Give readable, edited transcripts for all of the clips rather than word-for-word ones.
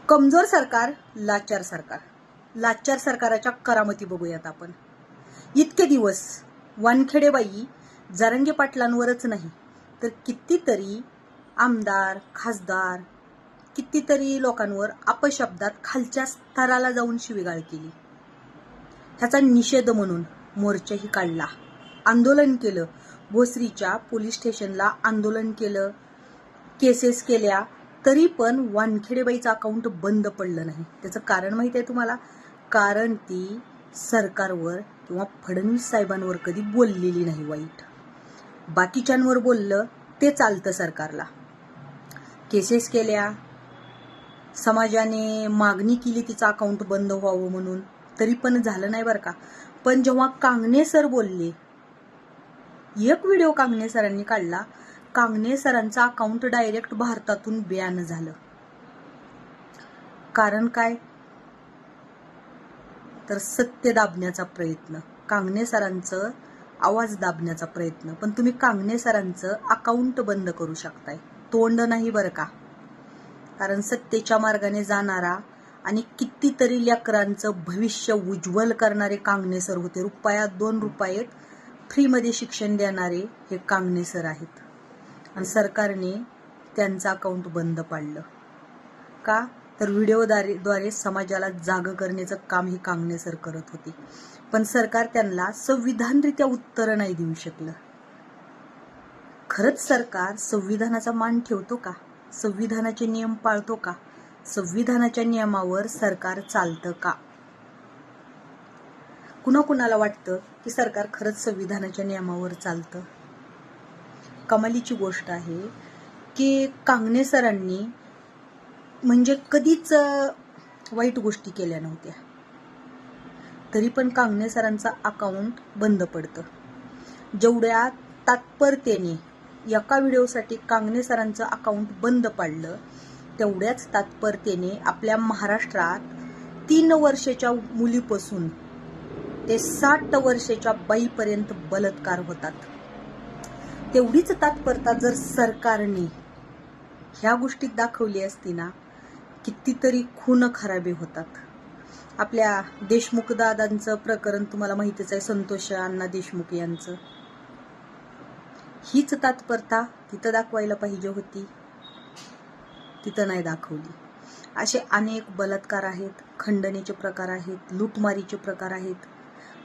कमजोर सरकार, लाचार सरकार. लाचार सरकाराच्या करामती बघूयात आपण. इतके दिवस वानखेडेबाई जरांगे पाटलांवरच नाही तर कितीतरी आमदार, खासदार, कितीतरी लोकांवर अपशब्दात खालच्या स्तराला जाऊन शिवीगाळ केली. ह्याचा निषेध म्हणून मोर्चाही काढला, आंदोलन केलं, भोसरीच्या पोलीस स्टेशनला आंदोलन केलं, केसेस केल्या, तरी पण वानखेडेबाईचं अकाउंट बंद पडलं नाही. त्याचं कारण माहिती आहे तुम्हाला? कारण ती सरकारवर किंवा फडणवीस साहेबांवर कधी बोललेली नाही वाईट. बाकीच्यांवर बोललं ते चालतं सरकारला. केसेस केल्या, समाजाने मागणी केली तिचं अकाउंट बंद व्हावं म्हणून, तरी पण झालं नाही बरं का. पण जेव्हा कांगणे सर बोलले, एक व्हिडिओ कांगणे सरांनी काढला, कांगणे सरांचं अकाउंट डायरेक्ट भारतातून बॅन झालं. कारण काय? तर सत्य दाबण्याचा प्रयत्न, कांगणे सरांचं आवाज दाबण्याचा प्रयत्न. पण तुम्ही कांगणे सरांचं अकाउंट बंद करू शकताय, तोंड नाही बरं का. कारण सत्तेच्या मार्गाने जाणारा आणि कितीतरी लेकरांचं भविष्य उज्ज्वल करणारे कांगणे सर होते. रुपया 2 रुपयात फ्रीमध्ये शिक्षण देणारे हे कांगणे सर आहेत. आणि सरकारने त्यांचं अकाउंट बंद पाडलं का? तर व्हिडिओद्वारे समाजाला जाग करण्याचं काम हे कांगणे सर करत होते. पण सरकार त्यांना संविधानरित्या उत्तर नाही देऊ शकलं. खरंच सरकार संविधानाचा मान ठेवतो का? संविधानाचे नियम पाळतो का? संविधानाच्या नियमावर सरकार चालतं का? कुणाकुणाला वाटतं की सरकार खरंच संविधानाच्या नियमावर चालतं? कमालीची गोष्ट आहे की कांगणे सरांनी म्हणजे कधीच वाईट गोष्टी केल्या नव्हत्या, तरी पण कांगणे सरांचा अकाउंट बंद पडतं. जेवढ्या तात्परतेने एका व्हिडिओसाठी कांगणे सरांचं अकाउंट बंद पाडलं, तेवढ्याच तात्परतेने आपल्या महाराष्ट्रात 3 वर्षाच्या मुलीपासून ते 60 वर्षाच्या बाईपर्यंत बलात्कार होतात. तेवढीच तात्परता जर सरकारने ह्या गोष्टीत दाखवली असती ना, कितीतरी खून खराबे होतात. आपल्या देशमुख दादांचं प्रकरण तुम्हाला माहितीच आहे, संतोष अण्णा देशमुख यांचं. हीच तात्परता तिथं दाखवायला पाहिजे होती, तिथं नाही दाखवली. असे अनेक बलात्कार आहेत, खंडणीचे प्रकार आहेत, लूटमारीचे प्रकार आहेत,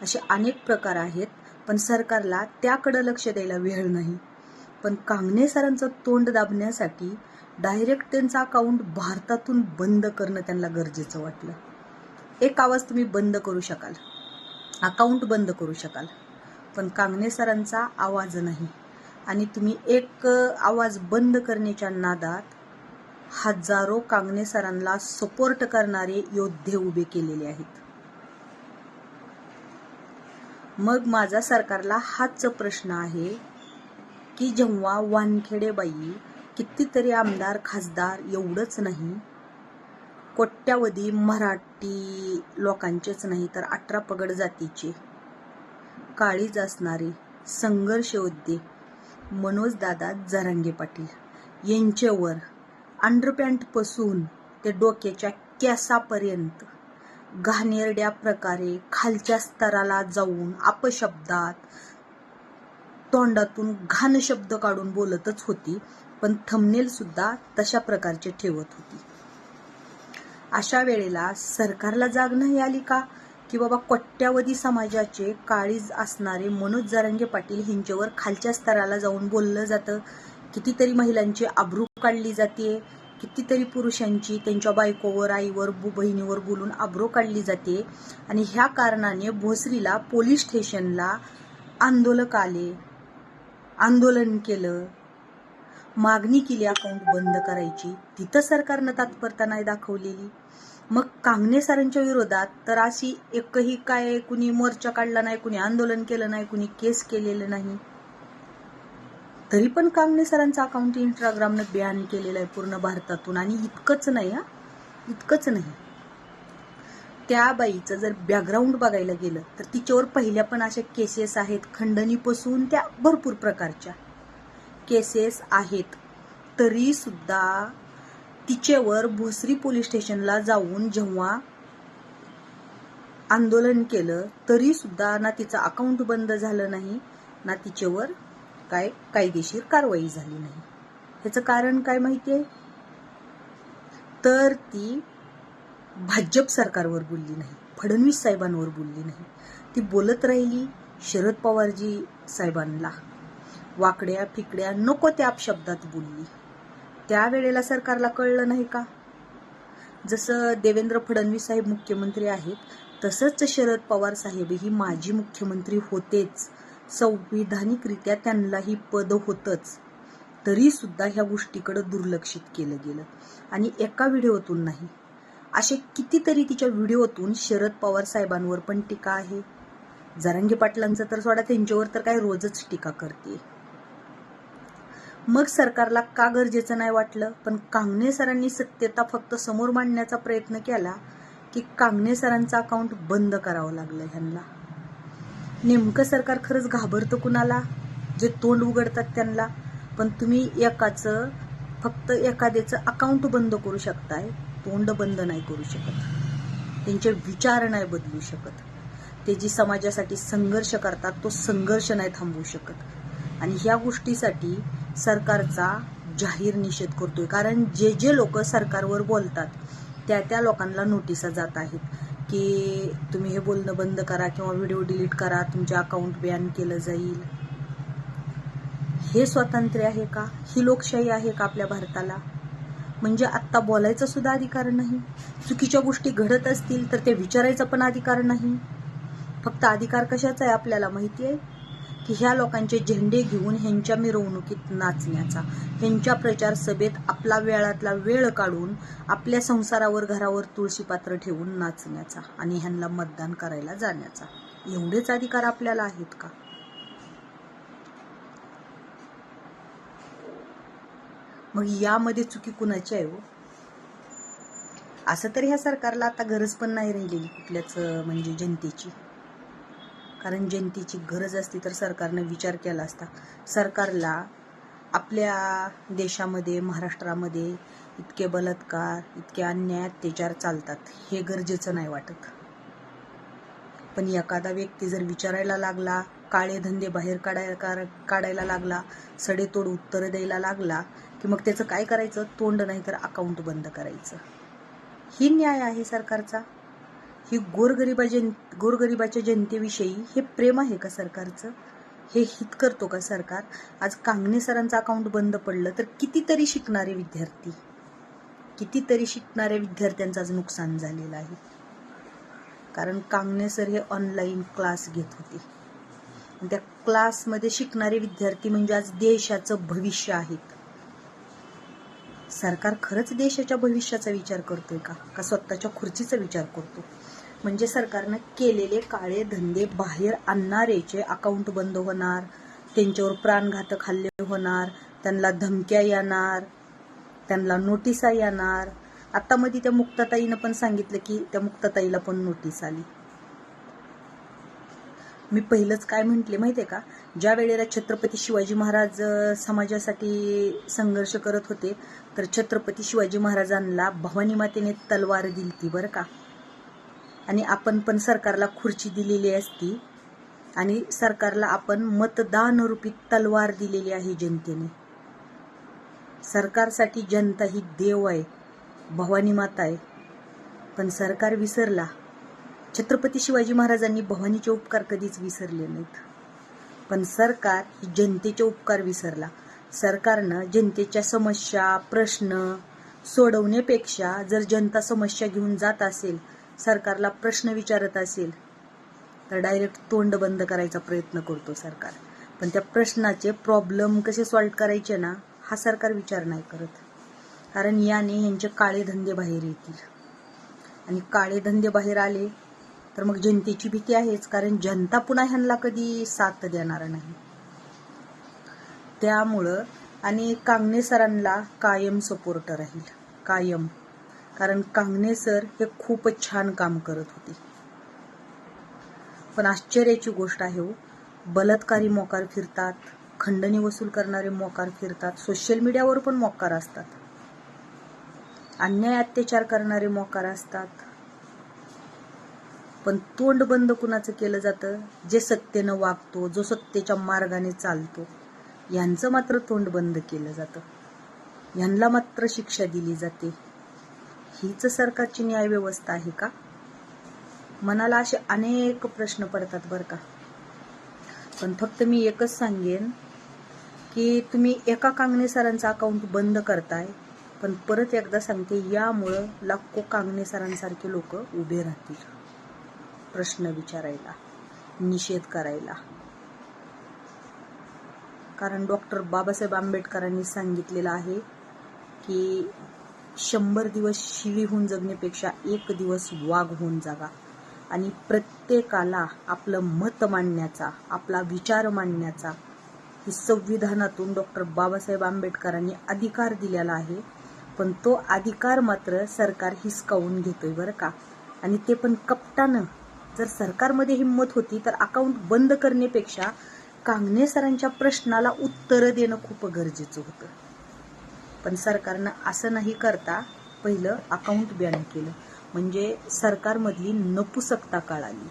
असे अनेक प्रकार आहेत. पण सरकारला त्याकडे लक्ष द्यायला वेळ नाही. पण कांगणे सरांचं तोंड दाबण्यासाठी डायरेक्ट त्यांचं अकाउंट भारतातून बंद करणं त्यांना गरजेचं वाटलं. एक आवाज तुम्ही बंद करू शकाल, अकाउंट बंद करू शकाल, पण कांगणे सरांचा आवाज नाही. आणि तुम्ही एक आवाज बंद करण्याच्या नादात हजारो कांगणे सरांना सपोर्ट करणारे योद्धे उभे केलेले आहेत. मग माझा सरकारला हाच प्रश्न आहे की जेव्हा वानखेडेबाई, कितीतरी आमदार, खासदार, एवढंच नाही, कोट्यावधी मराठी लोकांचेच नाही तर 18 पगड जातीचे काळीज असणारे संघर्ष योद्धे मनोजदादा जरांगे पाटील यांच्यावर अंडरपॅन्ट पासून ते डोक्याच्या केसापर्यंत घाणेरड्या प्रकारे खालच्या स्तराला जाऊन अपशब्दात, तोंडातून घाण शब्द काढून बोलतच होती. पण थंबनेल सुद्धा तशा प्रकारचे ठेवत होती. अशा वेळेला सरकारला जाग नाही आली का? की बाबा कोट्यावधी समाजाचे काळीज असणारे मनोज जरांगे पाटील यांच्यावर खालच्या स्तराला जाऊन बोललं जातं. कितीतरी महिलांची आबरू काढली जाते, कितीतरी पुरुषांची त्यांच्या बायकोवर, आईवर, बहिणीवर बोलून आबरू काढली जाते. आणि ह्या कारणाने भोसरीला पोलीस स्टेशनला आंदोलक आले, आंदोलन केलं, मागणी केली अकाउंट बंद करायची. तिथं सरकारनं तात्परता नाही दाखवलेली. मग कांगणे सरांच्या विरोधात तर अशी एकही काय कुणी मोर्चा काढला नाही, कुणी आंदोलन केलं नाही, कुणी केस केलेलं नाही. तरी पण कांगणे सरांचं अकाउंट इंस्टाग्रामनं बॅन केलेलं आहे पूर्ण भारतातून. आणि इतकंच नाही, इतकंच नाही, त्या बाईचं जर बॅकग्राऊंड बघायला गेलं तर तिच्यावर पहिल्या पण अशा केसेस आहेत, खंडणीपासून त्या भरपूर प्रकारच्या केसेस आहेत. तरी सुद्धा तिच्यावर भोसरी पोलीस स्टेशनला जाऊन जेव्हा आंदोलन केलं तरी सुद्धा ना तिचं अकाउंट बंद झालं नाही, ना तिच्यावर काय कायदेशीर कारवाई झाली नाही. ह्याचं कारण काय माहितीये? तर ती भाजप सरकारवर बोलली नाही, फडणवीस साहेबांवर बोलली नाही. ती बोलत राहिली शरद पवारजी साहेबांना, वाकड्या फिकड्या नको त्या अपशब्दात बोलली. त्यावेळेला सरकारला कळलं नाही का? जसं देवेंद्र फडणवीस साहेब मुख्यमंत्री आहेत तसंच शरद पवार साहेबही माजी मुख्यमंत्री होतेच, संविधानिकरित्या त्यांनाही पद होतंच. तरी सुद्धा ह्या गोष्टीकडे दुर्लक्षित केलं गेलं. आणि एका व्हिडिओतून नाही, असे कितीतरी तिच्या व्हिडिओतून शरद पवार साहेबांवर पण टीका आहे. जरांगे पाटलांचं तर सोडा, त्यांच्यावर तर काय रोजच टीका करते. मग सरकारला का गरजेचं नाही वाटलं? पण कांगणे सरांनी सत्यता फक्त समोर मांडण्याचा प्रयत्न केला की कांगणे सरांचं अकाउंट बंद करावं लागलं ह्यांना. नेमकं सरकार खरंच घाबरतं कुणाला? जे तोंड उघडतात त्यांना. पण तुम्ही फक्त एखाद्याचं अकाउंट बंद करू शकताय, तोंड बंद नाही करू शकत. त्यांचे विचार नाही बदलू शकत. ते जी समाजासाठी संघर्ष करतात तो संघर्ष नाही थांबवू शकत. आणि ह्या गोष्टीसाठी सरकारचा जाहीर निषेध करतोय. कारण जे लोक सरकारवर बोलतात त्या लोकांना नोटिसा जात आहेत की तुम्ही हे बोलणं बंद करा किंवा व्हिडिओ डिलीट करा, तुमचे अकाउंट बॅन केलं जाईल. हे स्वातंत्र्य आहे का? ही लोकशाही आहे का आपल्या भारताला? म्हणजे आत्ता बोलायचा सुद्धा अधिकार नाही. चुकीच्या गोष्टी घडत असतील तर ते विचारायचा पण अधिकार नाही. फक्त अधिकार कशाचा आहे आपल्याला माहिती आहे? की ह्या लोकांचे झेंडे घेऊन ह्यांच्या मिरवणुकीत नाचण्याचा, ह्यांच्या प्रचार सभेत आपला वेळातला वेळ काढून आपल्या संसारावर घरावर तुळशी पात्र ठेवून नाचण्याचा आणि ह्यांना मतदान करायला जाण्याचा. एवढेच अधिकार आपल्याला आहेत का? मग यामध्ये चुकी कुणाची आहे हो? असं तरी ह्या सरकारला आता गरज पण नाही राहिलेली कुठल्याच म्हणजे जनतेची. कारण जनतेची गरज असती तर सरकारने विचार केला असता. सरकारला आपल्या देशामध्ये, महाराष्ट्रामध्ये इतके बलात्कार, इतके अन्याय अत्याचार चालतात हे गरजेचं नाही वाटत. पण एखादा व्यक्ती जर विचारायला लागला, काळे धंदे बाहेर काढायला लागला, सडेतोड उत्तरं द्यायला लागला की मग त्याचं काय करायचं? तोंड नाही तर अकाउंट बंद करायचं. ही न्याय आहे सरकारचा? ही गोरगरिबाच्या जनतेविषयी हे प्रेम आहे का सरकारचं? हे हित करतो का सरकार? आज कांगणे सरांचं अकाउंट बंद पडलं तर कितीतरी शिकणाऱ्या विद्यार्थ्यांचं आज नुकसान झालेलं आहे. कारण कांगणे सर हे ऑनलाईन क्लास घेत होते. त्या क्लासमध्ये शिकणारे विद्यार्थी म्हणजे आज देशाचं भविष्य आहेत. सरकार खरंच देशाच्या भविष्याचा विचार करतोय का स्वतःच्या खुर्चीचा विचार करतो? म्हणजे सरकारनं केलेले काळे धंदे बाहेर आणणारेचे अकाउंट बंद होणार, त्यांच्यावर प्राणघातक हल्ले होणार, त्यांना धमक्या येणार, त्यांना नोटिसा येणार. आता मध्ये त्या मुक्ताताईनं पण सांगितलं की त्या मुक्ताताईला पण नोटीस आली. मी पहिलंच काय म्हटले माहितीये का? ज्या वेळेला छत्रपती शिवाजी महाराज समाजासाठी संघर्ष करत होते तर छत्रपती शिवाजी महाराजांना भवानी मातेने तलवार दिलती बरं का. आणि आपण पण सरकारला खुर्ची दिलेली असती आणि सरकारला आपण मतदान रूपी तलवार दिलेली आहे जनतेने. सरकारसाठी जनता ही देव आहे, भवानी माता आहे. पण सरकार विसरला. छत्रपती शिवाजी महाराजांनी भवानीचे उपकार कधीच विसरले नाहीत. पण सरकार ही जनतेचे उपकार विसरला. सरकारनं जनतेच्या समस्या, प्रश्न सोडवण्यापेक्षा जर जनता समस्या घेऊन जात असेल, सरकारला प्रश्न विचारत असेल तर डायरेक्ट तोंड बंद करायचा प्रयत्न करतो सरकार. पण त्या प्रश्नाचे प्रॉब्लेम कसे सॉल्व्ह करायचे ना, हा सरकार विचार नाही करत. कारण याने ह्यांचे काळे धंदे बाहेर येतील. आणि काळे धंदे बाहेर आले तर मग जनतेची भीती आहेच. कारण जनता पुन्हा ह्यांना कधी साथ देणार नाही. त्यामुळं आणि कांगणे सरांना कायम सपोर्ट राहील, कायम. कारण कांगणे सर हे खूपच छान काम करत होते. पण आश्चर्याची गोष्ट आहे हो, बलात्कारी मोकार फिरतात, खंडणी वसूल करणारे मोकार फिरतात, सोशल मीडियावर पण मोकार असतात. अन्याय अत्याचार करणारे मोकार असतात, पण तोंड बंद कुणाचं केलं जातं? जे सत्तेनं वागतो, जो सत्तेच्या मार्गाने चालतो, यांचं मात्र तोंड बंद केलं जातं, यांना मात्र शिक्षा दिली जाते. हीच सरकारची न्याय व्यवस्था आहे का? मनाला असे अनेक प्रश्न पडतात बरं का. पण फक्त मी एकच सांगेन की तुम्ही एका कांगणे सरांचं अकाउंट बंद करताय, पण परत एकदा सांगते, यामुळं लाखो कांगणे सरांसारखे लोक उभे राहतील प्रश्न विचारायला, निषेध करायला. कारण डॉक्टर बाबासाहेब आंबेडकरांनी सांगितलेलं आहे की 100 दिवस शिळी होऊन जगण्यापेक्षा 1 दिवस वाघ होऊन जागा. आणि प्रत्येकाला आपलं मत मांडण्याचा, आपला विचार मांडण्याचा ही संविधानातून डॉक्टर बाबासाहेब आंबेडकरांनी अधिकार दिलेला आहे. पण तो अधिकार मात्र सरकार हिसकावून घेतोय बरं का. आणि ते पण कपटानं. जर सरकारमध्ये हिंमत होती तर अकाउंट बंद करण्यापेक्षा कांगणे सरांच्या प्रश्नाला उत्तरं देणं खूप गरजेचं होतं. पण सरकारनं असं नाही करता पहिलं अकाउंट बॅन केलं, म्हणजे सरकारमधली नपुसकता कळाली.